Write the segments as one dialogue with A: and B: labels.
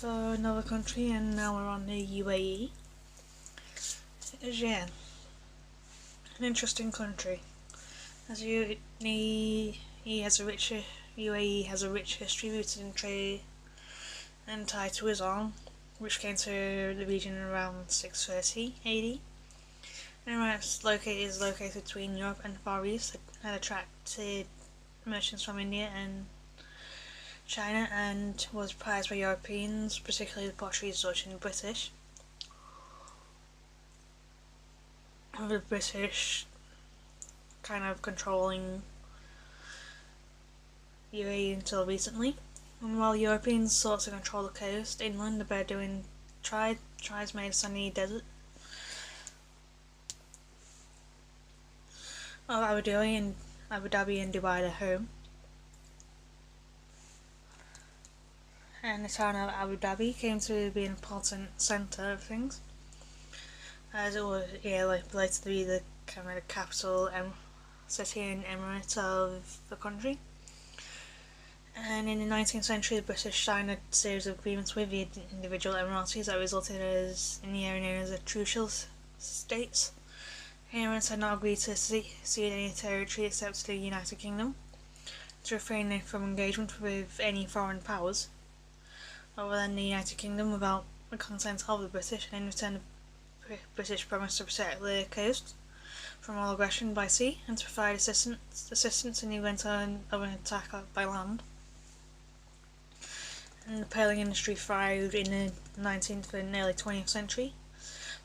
A: So another country, and now we're on the UAE. Yeah, an interesting country. As UAE has a rich history rooted in trade and tied to Islam, which came to the region around 630 AD. Emirates is located between Europe and the Far East and attracted merchants from India and China, and was prized by Europeans, particularly the Portuguese, Dutch and British. The British kind of controlling UAE until recently. And while Europeans sought to control the coast, inland, the Bedouin tribes made a sunny desert of Abu Dhabi and Dubai their home. And the town of Abu Dhabi came to be an important centre of things, as it was believed to be the kind of the capital city and Emirates of the country. And in the 19th century, the British signed a series of agreements with the individual Emirates that resulted in the area known as the Trucial States. The Emirates had not agreed to cede any territory except to the United Kingdom, to refrain from engagement with any foreign powers other than the United Kingdom without the consent of the British, and in return the British promised to protect the coast from all aggression by sea and to provide assistance in the event of an attack by land. And the pearling industry thrived in the 19th and early 20th century,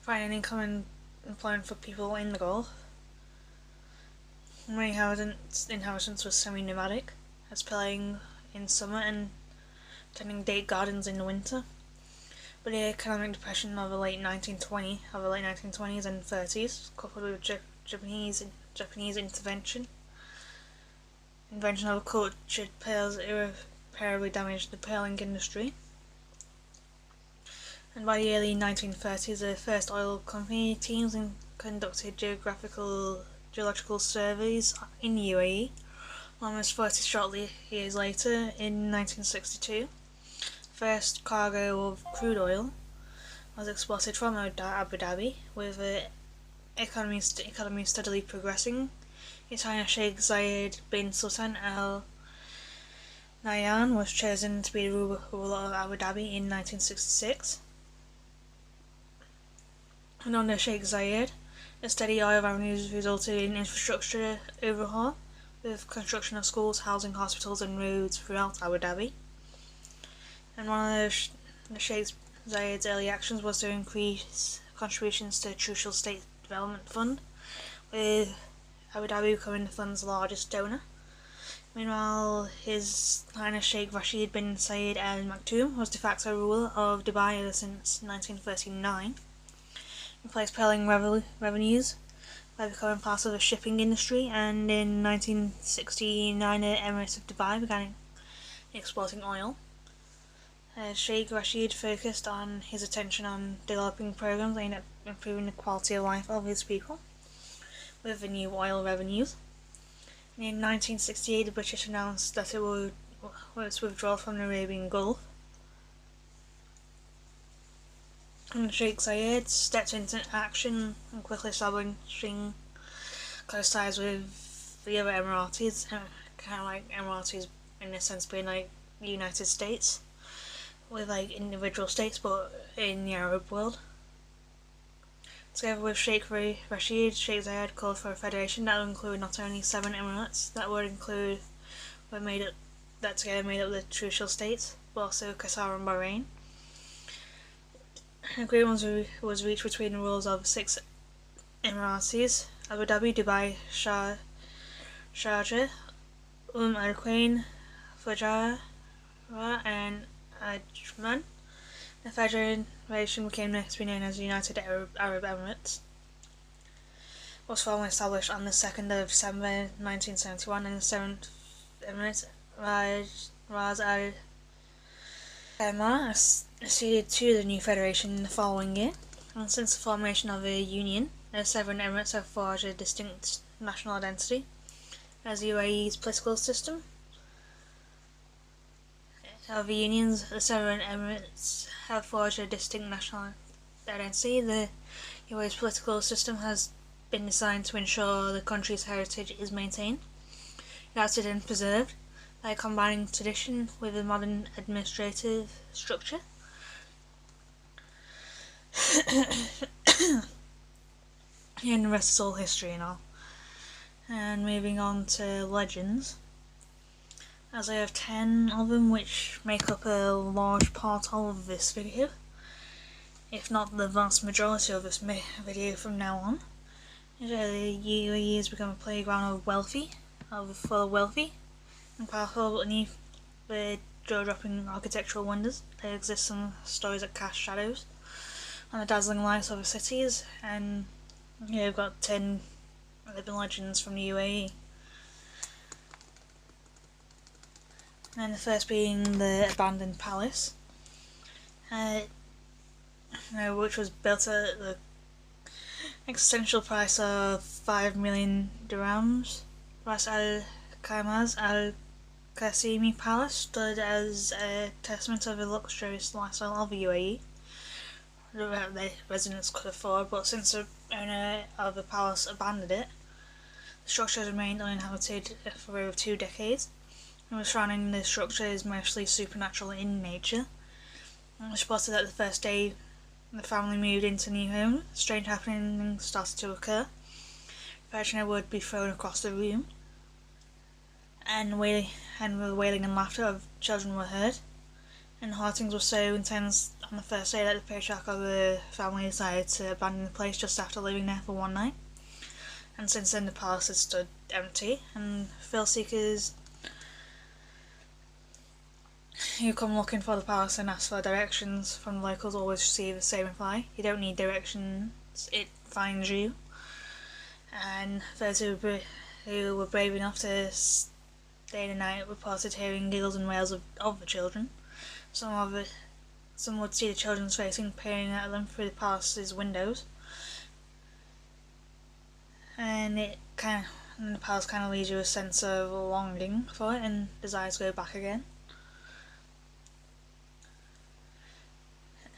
A: providing income and employment for people in the Gulf. Many inhabitants were semi-nomadic, as pearling in summer and tending date gardens in the winter. But the economic depression of the late 1920s and 30s, coupled with Japanese invention of cultured pearls, irreparably damaged the pearling industry. And by the early 1930s, the first oil company teams conducted geological surveys in the UAE. Almost 40 years later, in 1962, first cargo of crude oil was exported from Abu Dhabi, with the economy steadily progressing. His Highness Sheikh Zayed bin Sultan Al Nahyan was chosen to be the ruler of Abu Dhabi in 1966. And under Sheikh Zayed, a steady oil revenues resulted in infrastructure overhaul, with construction of schools, housing, hospitals and roads throughout Abu Dhabi. And one of the Sheikh Zayed's early actions was to increase contributions to the Trucial State Development Fund, with Abu Dhabi becoming the fund's largest donor. Meanwhile, His Highness Sheikh Rashid bin Zayed Al Maktoum was de facto ruler of Dubai ever since 1939, replaced pearling revenues by becoming part of the shipping industry, and in 1969 the Emirates of Dubai began exporting oil. Sheikh Rashid focused his attention on developing programs aimed at improving the quality of life of his people with the new oil revenues. And in 1968, the British announced that it would withdraw from the Arabian Gulf. And Sheikh Zayed stepped into action and quickly establishing close ties with the other Emirates, kind of like Emirates in a sense being like the United States, with like individual states but in the Arab world. Together with Sheikh Rashid, Sheikh Zayed called for a federation that would include not only 7 Emirates that together made up the Trucial States, but also Qatar and Bahrain. An agreement was reached between the rulers of 6 Emirates: Abu Dhabi, Dubai, Sharjah, Al Quwain, Fujairah and Ajman. The federation became next to be known as the United Arab Emirates. It was formally established on the 2nd of December 1971, and the 7th Emirate, Ras Al Khaimah, acceded to the new federation the following year. And since the formation of the Union, the 7 Emirates have forged a distinct national identity as the UAE's political system. Of the unions, the seven Emirates have forged a distinct national identity. The UAE's political system has been designed to ensure the country's heritage is maintained, adapted and preserved by combining tradition with a modern administrative structure. And the rest is all history now. And moving on to legends, as I have 10 of them which make up a large part of this video, if not the vast majority of this video from now on. The UAE has become a playground for the wealthy and powerful beneath the jaw-dropping architectural wonders. There exist some stories that cast shadows on the dazzling lights of the cities, and you've got 10 living legends from the UAE. And then the first being the abandoned palace, which was built at the existential price of 5 million dirhams. Ras Al Khaimah's Al Qasimi Palace stood as a testament of the luxurious lifestyle of the UAE that the residents could afford, but since the owner of the palace abandoned it, the structure has remained uninhabited for over 2 decades, and the surrounding the structure is mostly supernatural in nature. It was spotted that the first day the family moved into the new home, strange happenings started to occur. Furniture would be thrown across the room, and the wailing and laughter of children were heard. And hauntings were so intense on the first day that the patriarch of the family decided to abandon the place just after living there for one night. And since then the palace has stood empty, and thrill seekers who come looking for the palace and ask for directions from the locals always receive the same reply: you don't need directions, it finds you. And those who were brave enough to stay the night reported hearing giggles and wails of the children. Some would see the children's faces peering at them through the palace's windows, and the palace kind of leaves you a sense of longing for it and desire to go back again.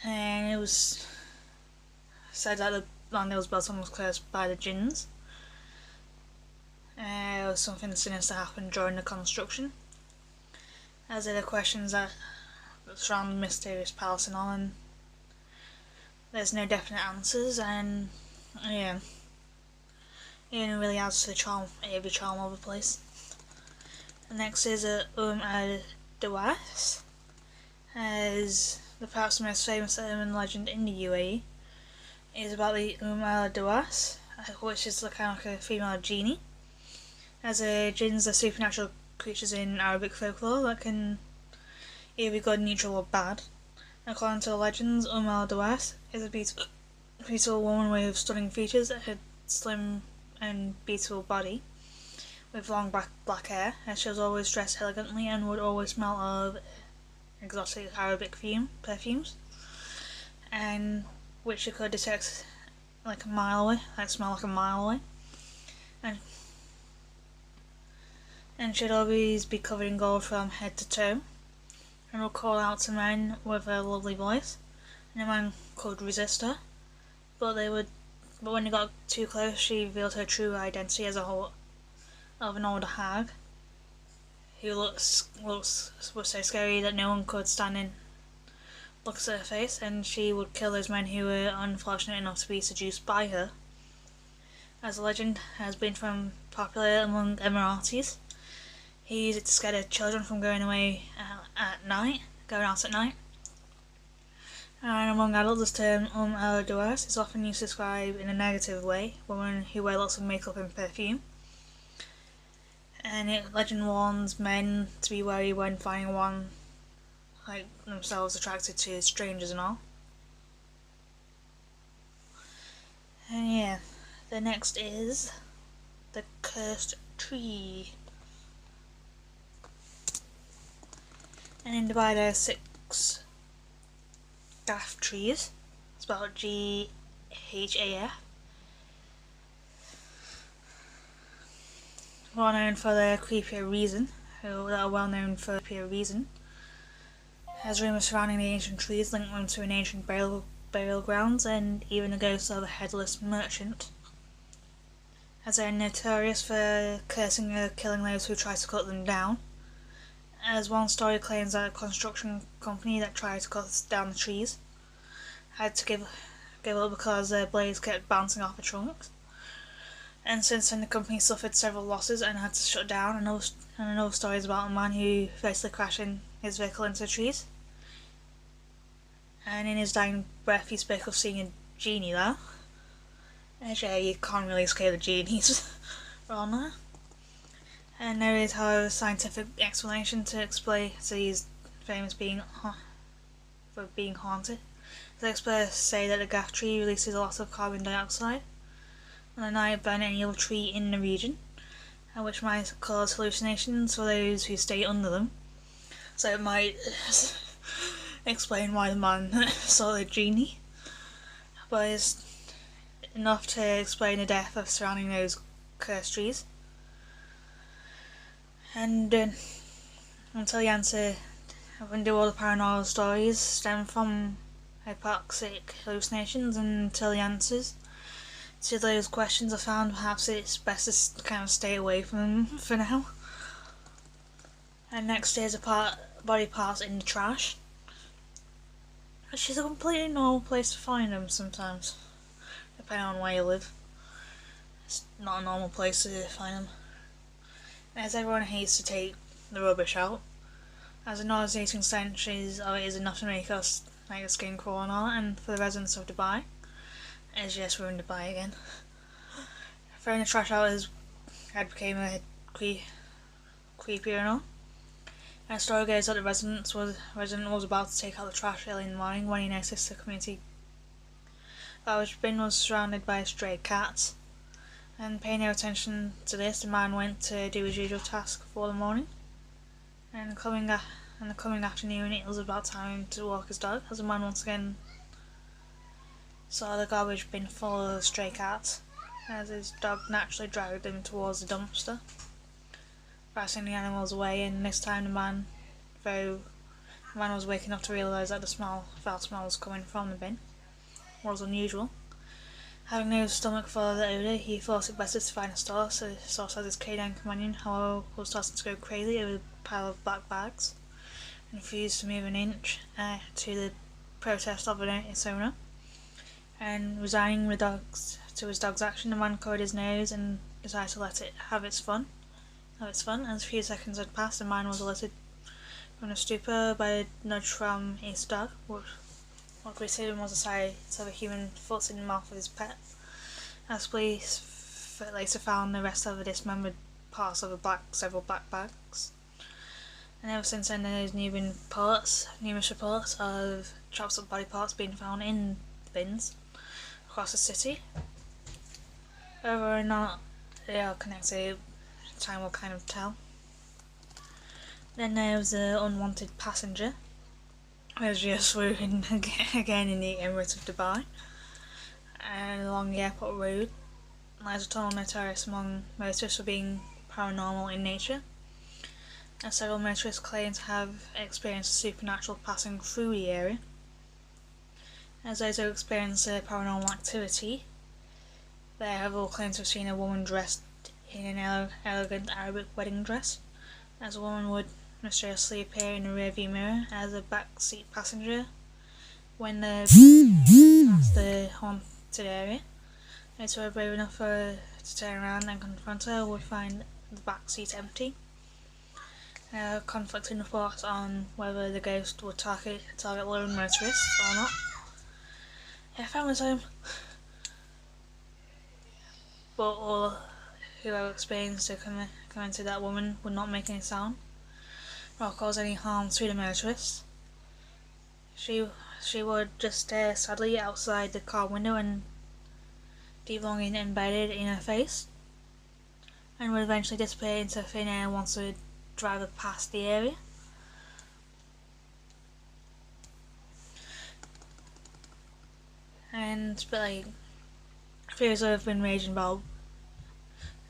A: And it was said that the land it was built on was cursed by the jinns. There was something sinister happened during the construction, as there are questions that surround the mysterious palace and all, and there's no definite answers, and yeah, it only really adds to the charm of the place. The next is al-Dawas, as the perhaps most famous urban legend in the UAE is about the al-Dawas, which is kind of like a female genie. As jinns are supernatural creatures in Arabic folklore that can either be good, neutral, or bad. According to the legends, al-Dawas is a beautiful woman with stunning features, her slim and beautiful body, with long black hair, and she was always dressed elegantly and would always smell of exotic Arabic perfumes, and which she could detect smell like a mile away, and she'd always be covered in gold from head to toe, and would call out to men with a lovely voice, and a man could resist her, but when they got too close, she revealed her true identity as of an older hag, who was so scary that no one could stand in looks at her face, and she would kill those men who were unfortunate enough to be seduced by her. As the legend has been popular among Emirates, he used it to scare the children from going out at night. And among adults, the term al-Dawas is often used to describe in a negative way women who wear lots of makeup and perfume. And legend warns men to be wary when finding one like themselves attracted to strangers and all. And yeah, the next is the cursed tree. And in Dubai there are 6 gaff trees, spelled G-H-A-F. Well known for their creepier reason, There's rumours surrounding the ancient trees link them to an ancient burial grounds and even the ghost of a headless merchant, as they're notorious for cursing or killing those who try to cut them down. As one story claims that a construction company that tried to cut down the trees had to give up because the blades kept bouncing off the trunks. And since then the company suffered several losses and had to shut down. Another story is about a man who basically crashed his vehicle into the trees. And in his dying breath he spoke of seeing a genie there. Actually, you can't really scare the genies around there. And there is, however, a scientific explanation to explain these famous being haunted. The experts say that the gaff tree releases a lot of carbon dioxide on the night burn any other tree in the region, and which might cause hallucinations for those who stay under them. So it might explain why the man saw the genie, but it's enough to explain the death of surrounding those cursed trees. And until the answer, I wonder all the paranormal stories stem from hypoxic hallucinations, and until the answers to those questions are found, perhaps it's best to kind of stay away from them for now. And next is body parts in the trash, which is a completely normal place to find them sometimes, depending on where you live. It's not a normal place to find them, as everyone hates to take the rubbish out, as the nauseating stench is enough to make us a skin crawl and all, and for the residents of Dubai, as yes, we're in Dubai again. Throwing the trash out had became a creepy and all. And the story goes that the resident was about to take out the trash early in the morning when he noticed the community garbage bin was surrounded by stray cats. And paying no attention to this, the man went to do his usual task for the morning. And the coming afternoon, it was about time to walk his dog, as the man once again saw the garbage bin full of stray cats, as his dog naturally dragged him towards the dumpster, passing the animals away. And this time the man was waking up to realise that the foul smell was coming from the bin was unusual. Having no stomach for the odour, he thought it better to find a source, so the source as his canine companion, however, was starting to go crazy over a pile of black bags, and refused to move an inch to the protest of its owner. And resigning to his dog's action, the man covered his nose and decided to let it have its fun. As a few seconds had passed, the man was alerted from a stupor by a nudge from his dog, what greeted him was a sight of a human foot in the mouth of his pet. As police later found the rest of the dismembered parts of several black bags. And ever since then, there's numerous reports of chopped up body parts being found in bins across the city. Whether or not they are connected, time will kind of tell. Then there was the unwanted passenger, who was just swooping again in the Emirates of Dubai, and along the airport road lies a tunnel notorious among motorists for being paranormal in nature, and several motorists claim to have experienced supernatural passing through the area. As those who experience paranormal activity, they have all claimed to have seen a woman dressed in an elegant Arabic wedding dress, as a woman would mysteriously appear in the rearview mirror as a backseat passenger when they pass the haunted area. Those who are brave enough to turn around and confront her would find the backseat empty. Conflicting reports on whether the ghost would target lone motorists or not. Yeah, family's home. But all who have experienced or commented that woman would not make any sound or cause any harm to the motorist. She would just stare sadly outside the car window and deep longing embedded in her face, and would eventually disappear into thin air once the driver passed the area. Fears have been raging about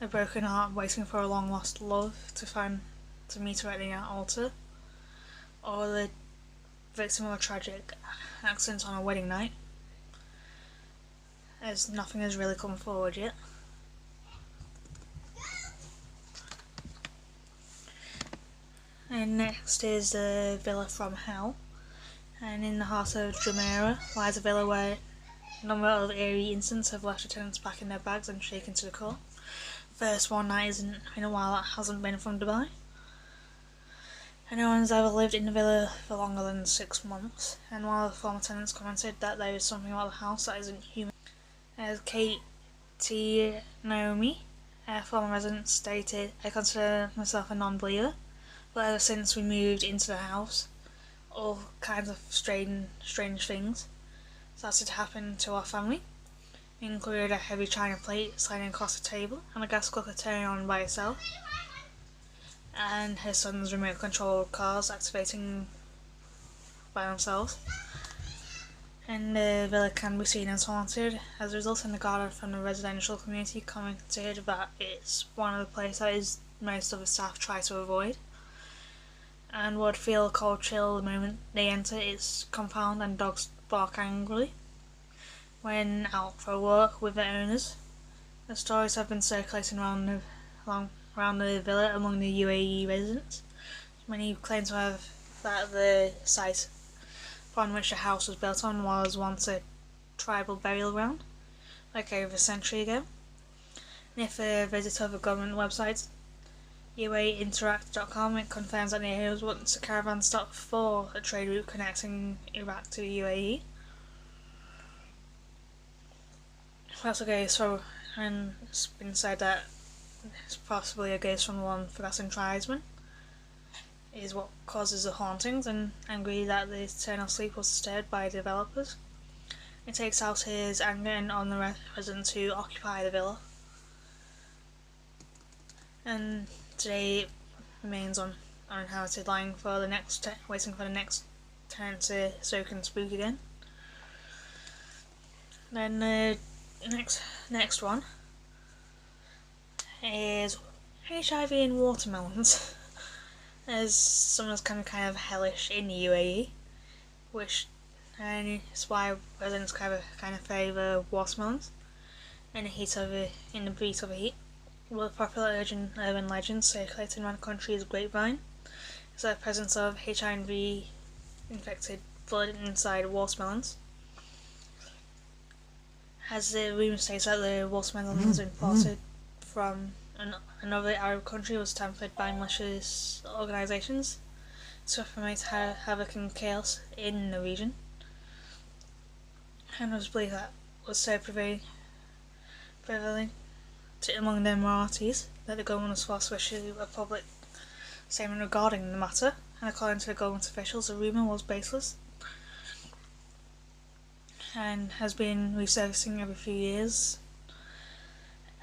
A: a broken heart waiting for a long lost love to meet her at the altar, or the victim of a tragic accident on a wedding night, as nothing has really come forward yet. And next is the Villa from Hell, and in the heart of Jumeirah lies a villa where a number of eerie incidents have left the tenants back in their bags and shaken to the core. First one night isn't in a while that hasn't been from Dubai, and no one's ever lived in the villa for longer than 6 months, and one of the former tenants commented that there is something about the house that isn't human. As Katie Naomi, a former resident, stated, "I consider myself a non-believer, but ever since we moved into the house, all kinds of strange things started to happen to our family. It included a heavy china plate sliding across the table, and a gas cooker turning on by itself, and her son's remote control cars activating by themselves. And the villa can be seen as haunted. As a result, and the guard from the residential community commented that it's one of the places that is most of the staff try to avoid, and would feel a cold chill the moment they enter its compound, and dogs bark angrily when out for a walk with their owners. The stories have been circulating around the villa among the UAE residents. Many claim to have that the site upon which the house was built on was once a tribal burial ground, like over a century ago. And if a visit of the government website, UAEinteract.com, it confirms that the area was once a caravan stop for a trade route connecting Iraq to the UAE. That's a ghost from, and it's been said that it's possibly a ghost from one forgotten tribesman is what causes the hauntings, and angry that the eternal sleep was disturbed by the developers. It takes out his anger on the residents who occupy the villa, and today it remains uninhabited, lying for the next waiting for the next tenant to soak and spook again. Then the next one is HIV in watermelons. As something kind of hellish in the UAE, and it's why residents kind of favour watermelons in the heat of the heat. Well, the popular urban legend circulating around the country is grapevine. It's the presence of HIV infected blood inside watermelons. As the rumour states that the watermelons imported from another Arab country was tampered by malicious organisations to promote havoc and chaos in the region, and it was believed that was so prevalent among the Emirates that the government was forced to issue a public statement regarding the matter, and according to the government officials, the rumour was baseless and has been resurfacing every few years,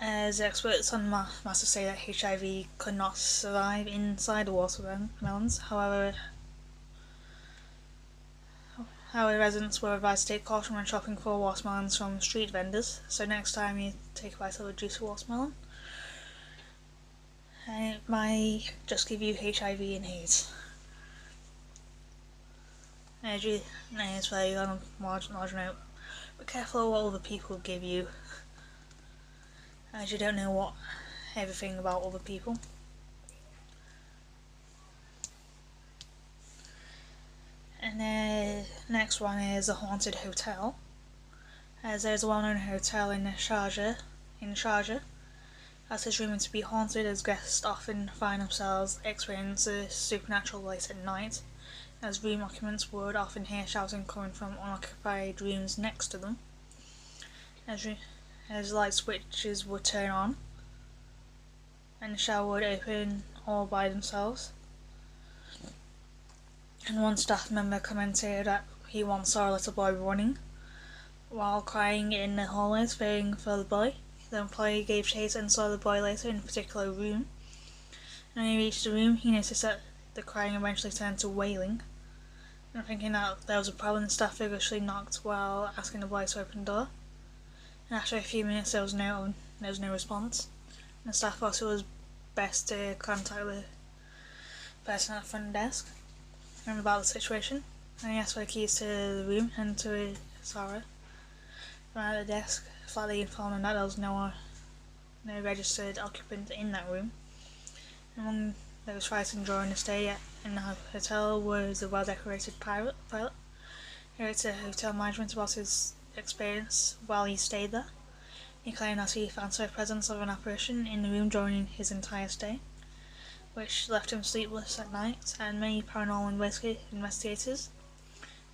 A: as experts on matter say that HIV could not survive inside the watermelons. However, residents were advised to take caution when shopping for watermelons from street vendors, so next time you take a bite of a juicy watermelon, and it might just give you HIV and AIDS. It's very on a large note, but careful of what other people give you, as you don't know everything about other people. And the next one is a haunted hotel, as there's a well-known hotel in Sharjah, that is rumoured to be haunted, as guests often find themselves experiencing supernatural late at night, as room occupants would often hear shouting coming from unoccupied rooms next to them, as light switches would turn on, and the shower would open all by themselves. And one staff member commented that he once saw a little boy running while crying in the hallways, fearing for the boy. The employee gave chase and saw the boy later in a particular room, and when he reached the room, he noticed that the crying eventually turned to wailing. And thinking that there was a problem, the staff vigorously knocked while asking the boy to open the door, and after a few minutes there was no response, and the staff thought it was best to contact the person at the front desk and about the situation. and he asked for the keys to the room, and to his horror, right at the desk, flatly informed him that there was no registered occupant in that room. Among those fighting during the stay in the hotel was a well-decorated pilot. He wrote to hotel management about his experience while he stayed there. He claimed that he found the presence of an apparition in the room during his entire stay, which left him sleepless at night, and many paranormal investigators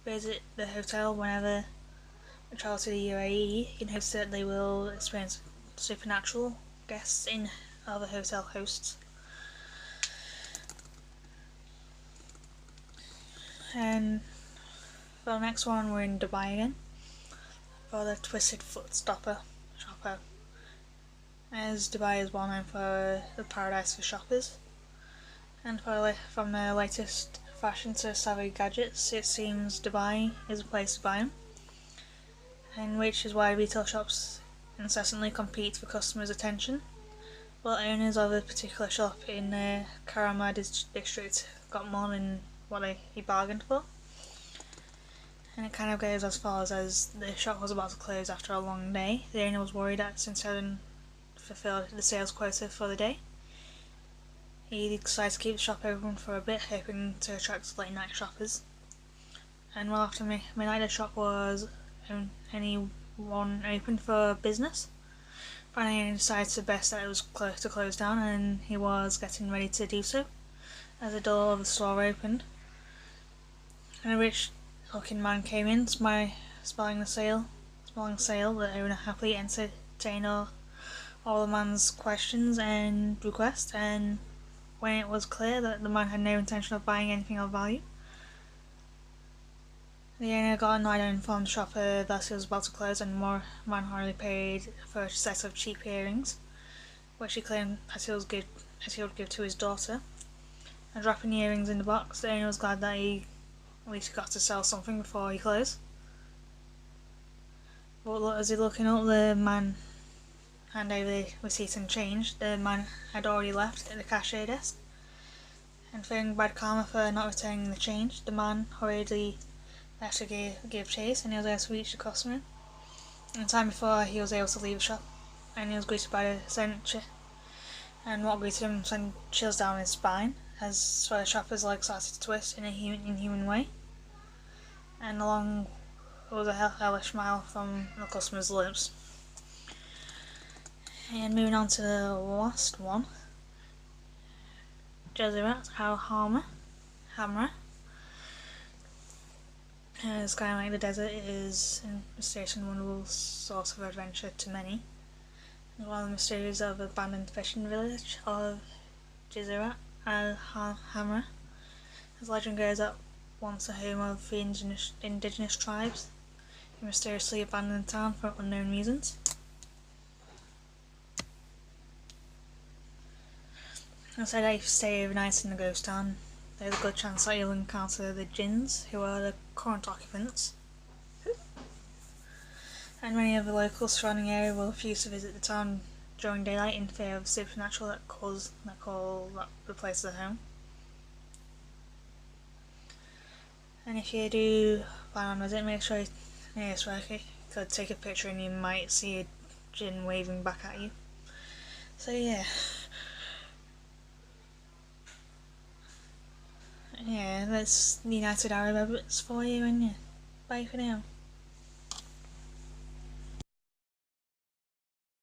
A: visit the hotel whenever they travel to the UAE in hopes that they will experience supernatural guests in other hotel hosts. And for the next one, we're in Dubai again for the Twisted Foot shopper. As Dubai is well known for the paradise for shoppers, and from the latest fashion to savvy gadgets, it seems Dubai is a place to buy them, and which is why retail shops incessantly compete for customers' attention. Well, owners of a particular shop in the Karama district got more than what he bargained for. And it kind of goes as far as the shop was about to close after a long day. The owner was worried that since he hadn't fulfilled the sales quota for the day, he decided to keep the shop open for a bit, hoping to attract late night shoppers. And well after midnight, the shop was only one open for business. Finally, he decided to best that it was close to close down, and he was getting ready to do so as the door of the store opened, and a rich-looking man came in, smelling the sale. The owner happily entertained all the man's questions and requests, and when it was clear that the man had no intention of buying anything of value, the owner got annoyed and informed the shopper that he was about to close, and the man hardly paid for a set of cheap earrings, which he claimed that he would give to his daughter. And dropping the earrings in the box, the owner was glad that he at least got to sell something before he closed. But as he looking up, the man handed over the receipt and change. The man had already left at the cashier desk, and feeling bad karma for not returning the change, the man hurriedly left to give chase, and he was able to reach the customer in time before he was able to leave the shop, and he was greeted by the sentry, and what greeted him sent chills down his spine, as the shopper's legs started to twist in a inhuman way, and along was a hellish smile from the customer's lips. And moving on to the last one, Jezerat Hamra. It's kind of like the desert is a mysterious and wonderful source of adventure to many. And one of the mysteries of the abandoned fishing village of Jezerat Hamra, as legend goes, that once the home of the indigenous tribes, he mysteriously abandoned the town for unknown reasons. I said that if you stay overnight in the ghost town, there's a good chance that you'll encounter the jinns, who are the current occupants. And many of the locals surrounding area will refuse to visit the town during daylight in fear of supernatural that call the place their home. And if you do plan on visit, make sure you could take a picture and you might see a jinn waving back at you. So yeah. Yeah, that's the United Arab Emirates for you, and yeah, bye for now.